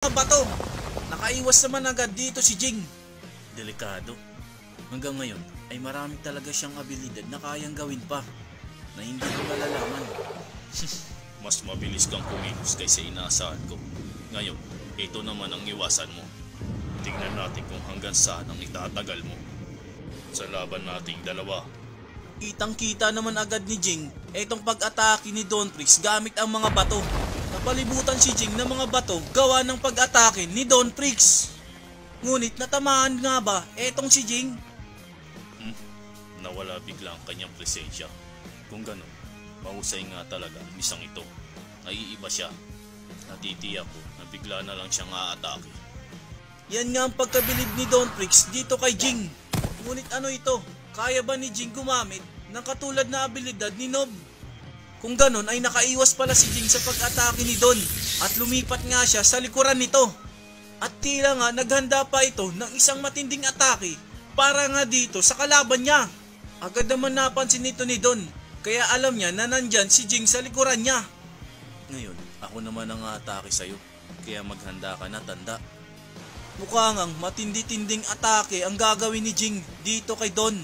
mga bato. Nakaiwas naman agad dito si Jing. Delikado. Hanggang ngayon ay marami talaga siyang abilidad na kayang gawin pa na hindi ko nalalaman. Mas mabilis kang kumilos kaysa inaasahan ko. Ngayon, ito naman ang iwasan mo. Tingnan natin kung hanggang saan ang itatagal mo sa laban nating dalawa. Kitang-kita naman agad ni Jing etong pag-atake ni Don Prix gamit ang mga bato. Napalibutan si Jing ng mga bato gawa ng pag-atake ni Don Prix. Ngunit natamaan nga ba etong si Jing? Nawala bigla ang kanyang presensya. Kung gano'n, mahusay nga talaga ang isang ito. Naiiba siya. Natitiyak ko na bigla na lang siyang aatake. Yan nga ang pagkabilib ni Don Prix dito kay Jing. Ngunit ano ito? Kaya ba ni Jing gumamit ng katulad na abilidad ni Nob? Kung ganon ay nakaiwas pala si Jing sa pag-atake ni Don at lumipat nga siya sa likuran nito. At tila nga naghanda pa ito ng isang matinding atake para nga dito sa kalaban niya. Agad naman napansin nito ni Don kaya alam niya na nandyan si Jing sa likuran niya. Ngayon, ako naman ang aatake sa'yo. Kaya maghanda ka na, tanda. Mukha ngang matindi-tinding atake ang gagawin ni Jing dito kay Don.